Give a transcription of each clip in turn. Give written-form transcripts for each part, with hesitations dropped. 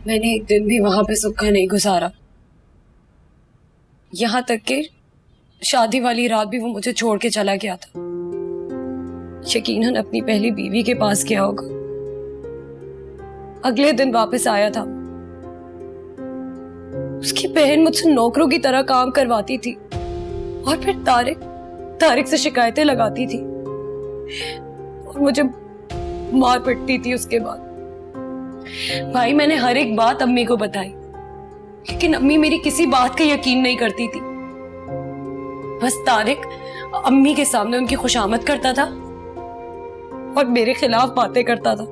मैंने एक दिन भी वहां पे सूखा नहीं गुजारा। यहां तक कि शादी वाली रात भी वो मुझे छोड़ के चला गया था। यकीनन अपनी पहली बीवी के पास गया होगा। अगले दिन वापस आया था। उसकी बहन मुझसे नौकरों की तरह काम करवाती थी और फिर तारिक से शिकायतें लगाती थी और मुझे मार पिटती थी। उसके बाद भाई मैंने हर एक बात अम्मी को बताई, लेकिन अम्मी मेरी किसी बात का यकीन नहीं करती थी। बस तारिक अम्मी के सामने उनकी खुशामद करता था और मेरे खिलाफ बातें करता था।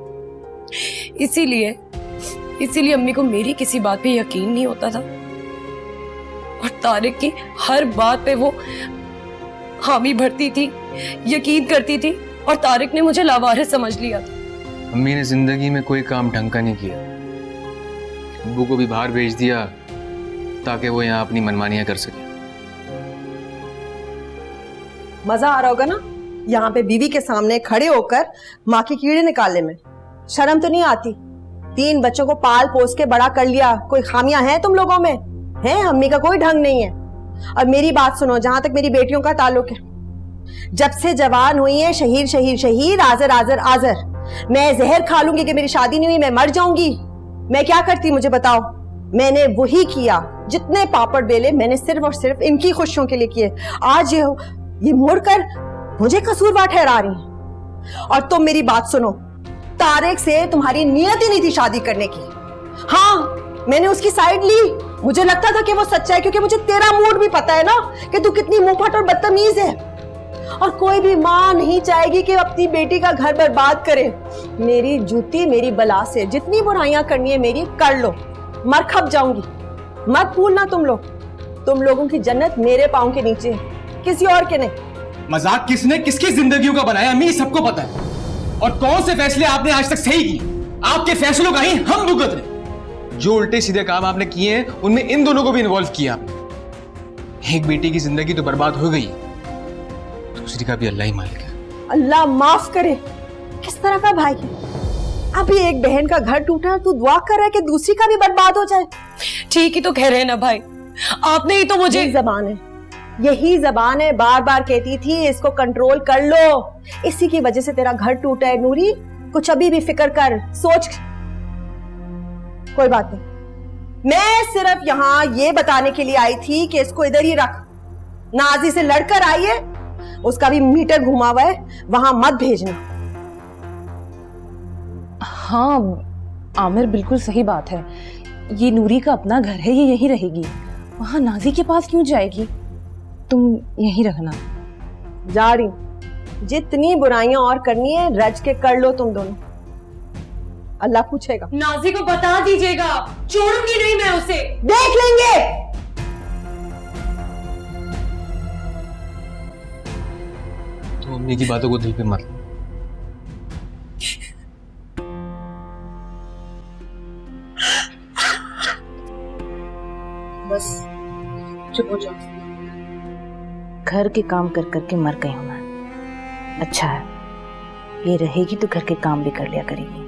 इसीलिए अम्मी को मेरी किसी बात पे यकीन नहीं होता था और तारिक की हर बात पे वो हामी भरती थी, यकीन करती थी और तारिक ने मुझे लावारिस समझ लिया था। अम्मी ने जिंदगी में कोई काम ढंग का नहीं किया। अब्बू को भी बाहर भेज दिया ताकि वो यहाँ अपनी मनमानियां कर सके। मजा आ रहा होगा ना यहाँ पे बीवी के सामने खड़े होकर माँ के कीड़े निकालने में। शर्म तो नहीं आती? 3 बच्चों को पाल पोस के बड़ा कर लिया, कोई खामियां हैं तुम लोगों में? हैं? अम्मी का कोई ढंग नहीं है। और मेरी बात सुनो, जहां तक मेरी बेटियों का ताल्लुक है, जब से जवान हुई है शहीर शहीर शहीर, आजर आजर आजर। मैं जहर खा लूंगी कि मेरी शादी नहीं हुई, मैं मर जाऊंगी। मैं क्या करती मुझे बताओ? मैंने वही किया, जितने पापड़ बेले मैंने सिर्फ और सिर्फ इनकी खुशियों के लिए किए। आज ये मुड़कर मुझे कसूरवार ठहरा रही है। और तुम मेरी बात सुनो, तारिक से तुम्हारी नियत ही नहीं थी शादी करने की। हाँ, मैंने उसकी साइड ली। मुझे लगता था कि वो सच्चा है, क्योंकि मुझे तेरा मूड भी पता है ना कि तू कितनी मुंहफट और बदतमीज है। और कोई भी माँ नहीं चाहेगी कि अपनी बेटी का घर बर्बाद करे। मेरी जूती मेरी बला से, जितनी बुराइयां करनी है मेरी कर लो, मर खप जाऊंगी। मत भूलना तुम लोगों की जन्नत मेरे पांव के नीचे है, किसी और के नहीं। मजाक किसने किसकी जिंदगियों का बनाया अम्मी, सबको पता है। और कौन से फैसले आपने आज तक सही किए? आपके फैसलों का ही हम भुगत रहे। जो उल्टे सीधे काम आपने किए हैं उनमें इन दोनों को भी इन्वॉल्व किया आपने। एक बेटी की जिंदगी तो बर्बाद हो गई, दूसरी का भी अल्लाह ही मालिक है। अल्लाह माफ करे। किस तरह का भाई है? अभी एक बहन का घर टूटा है, तू दुआ कर रहा है कि दूसरी का भी बर्बाद हो जाए। ठीक ही तो कह रहे हैं ना भाई, आपने ही तो मुझे। यही जबान है, बार बार कहती थी इसको कंट्रोल कर लो। इसी की वजह से तेरा घर टूटा है। नूरी, कुछ अभी भी फिक्र कर, सोच। कोई बात नहीं, मैं सिर्फ यहाँ ये बताने के लिए आई थी कि इसको इधर ही रख। नाजी से लड़कर आई है, उसका भी मीटर घुमा हुआ है, वहां मत भेजना। हाँ आमिर, बिल्कुल सही बात है। ये नूरी का अपना घर है, ये यहीं रहेगी। वहां नाजी के पास क्यों जाएगी? तुम यहीं रखना। जा रही। जितनी बुराइयां और करनी है रज के कर लो तुम दोनों। अल्लाह पूछेगा। नाजी को बता दीजिएगा, छोड़ूंगी नहीं मैं उसे। देख लेंगे। तो अम्मी की बातों को दिल पे मत लो। बस चुप हो जाओ। घर के काम कर करके मर गई हूं मैं। अच्छा है, ये रहेगी तो घर के काम भी कर लिया करेगी।